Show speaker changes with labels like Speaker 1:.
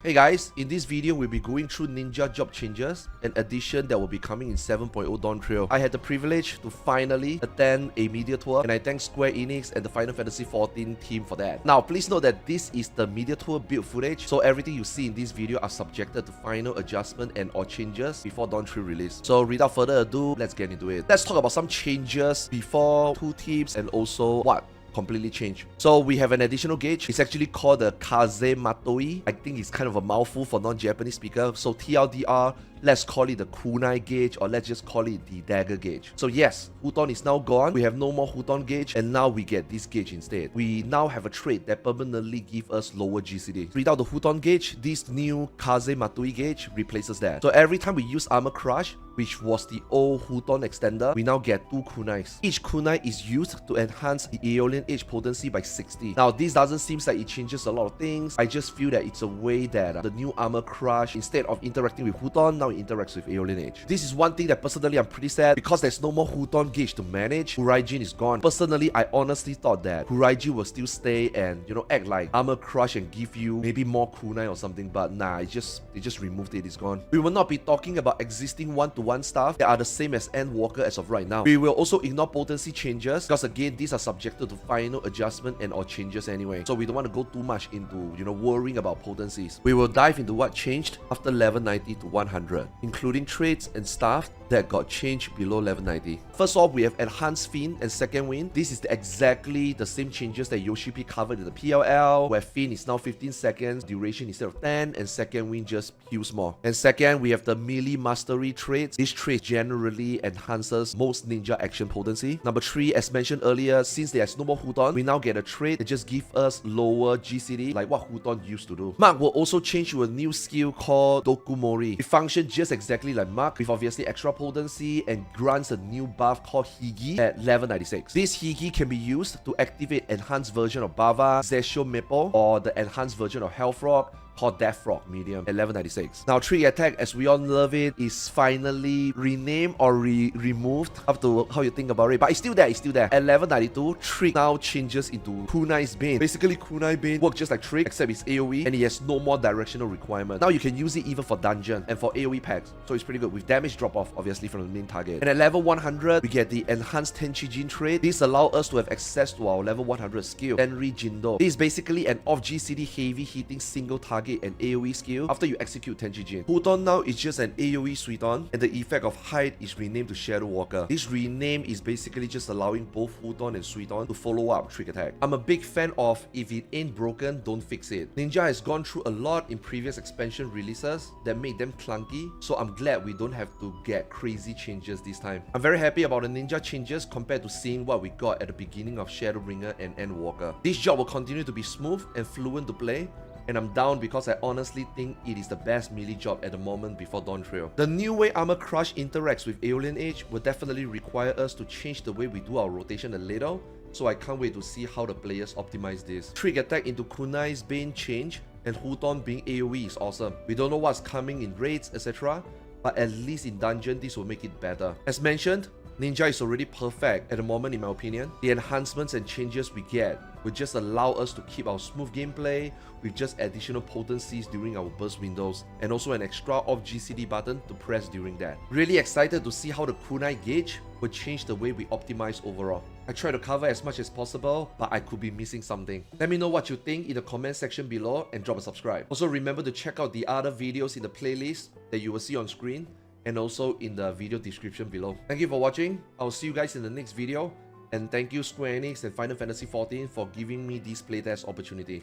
Speaker 1: Hey guys, in this video we'll be going through ninja job changes, an addition that will be coming in 7.0 Dawn Trail. I had the privilege to finally attend a media tour, and I thank Square Enix and the Final Fantasy XIV team for that. Now please note that this is the media tour build footage, so everything you see in this video are subjected to final adjustment and or changes before Dawn Trail release. So without further ado, let's get into it. Let's talk about some changes before two teams and also what completely changed. So we have an additional gauge. It's actually called the Kaze Matoi. I think it's kind of a mouthful for non-Japanese speaker. So TLDR, let's call it the kunai gauge, or let's just call it the dagger gauge. So yes, Huton is now gone. We have no more Huton gauge, and now we get this gauge instead. We now have a trait that permanently gives us lower GCD. Without the Huton gauge, this new Kaze Matoi gauge replaces that. So every time we use Armor Crush, which was the old Huton extender, we now get 2 kunais. Each kunai is used to enhance the Aeolian Age potency by 60. Now this doesn't seem like it changes a lot of things. I just feel that it's a way that the new Armor Crush, instead of interacting with Huton, now it interacts with Aeolian Age. This is one thing that personally I'm pretty sad, because there's no more Huton gauge to manage. Huraijin is gone. Personally, I honestly thought that Huraijin will still stay and, you know, act like Armor Crush and give you maybe more kunai or something, but nah, they just removed it. It's gone. We will not be talking about existing one-to-one stuff that are the same as Endwalker as of right now. We will also ignore potency changes, because again, these are subjected to final adjustment and or changes anyway, so we don't want to go too much into, you know, worrying about potencies. We will dive into what changed after level 90 to 100, including traits and stuff that got changed below level 90. First off, we have Enhanced Fin and Second Wind. This is exactly the same changes that Yoshi P covered in the PLL, where Fin is now 15 seconds, duration instead of 10, and Second Wind just heals more. And second, we have the Melee Mastery traits. This trait generally enhances most ninja action potency. Number 3, as mentioned earlier, since there's no more Huton, we now get a trait that just gives us lower GCD, like what Huton used to do. Mark will also change to a new skill called Dokumori. It functions just exactly like Mark, with obviously extra potency, and grants a new buff called Higi at level 96. This Higi can be used to activate enhanced version of Bava, Zesho Mippo, or the enhanced version of Health Rock called Death Rock Medium at level 96. Now, Trick Attack, as we all love it, is finally renamed or removed, up to how you think about it, but it's still there, it's still there. At level 92, Trick now changes into Kunai's Bane. Basically, Kunai Bane works just like Trick, except it's AoE, and it has no more directional requirement. Now you can use it even for dungeon and for AoE packs, so it's pretty good, with damage drop-off, obviously, from the main target. And at level 100, we get the Enhanced Tenchijin trait. This allows us to have access to our level 100 skill, Tenri Jindo. This is basically an off-GCD heavy hitting single target and AoE skill after you execute Tenchijin. Huton now is just an AoE Suiton, and the effect of Hide is renamed to Shadow Walker. This rename is basically just allowing both Huton and Suiton to follow up Trick Attack. I'm a big fan of if it ain't broken, don't fix it. Ninja has gone through a lot in previous expansion releases that made them clunky, so I'm glad we don't have to get crazy changes this time. I'm very happy about the Ninja changes compared to seeing what we got at the beginning of Shadowbringer and Endwalker. This job will continue to be smooth and fluent to play, and I'm down because I honestly think it is the best melee job at the moment before Dawn Trail. The new way Armor Crush interacts with Aeolian Age will definitely require us to change the way we do our rotation a little, so I can't wait to see how the players optimize this. Trick Attack into Kunai's Bane change, and Huton being AoE is awesome. We don't know what's coming in raids, etc., but at least in dungeon this will make it better. As mentioned, Ninja is already perfect at the moment in my opinion. The enhancements and changes we get will just allow us to keep our smooth gameplay with just additional potencies during our burst windows, and also an extra off GCD button to press during that. Really excited to see how the kunai gauge will change the way we optimize overall. I try to cover as much as possible, but I could be missing something. Let me know what you think in the comment section below, and drop a subscribe. Also remember to check out the other videos in the playlist that you will see on screen, and also in the video description below. Thank you for watching. I'll see you guys in the next video, and thank you Square Enix and Final Fantasy XIV for giving me this playtest opportunity.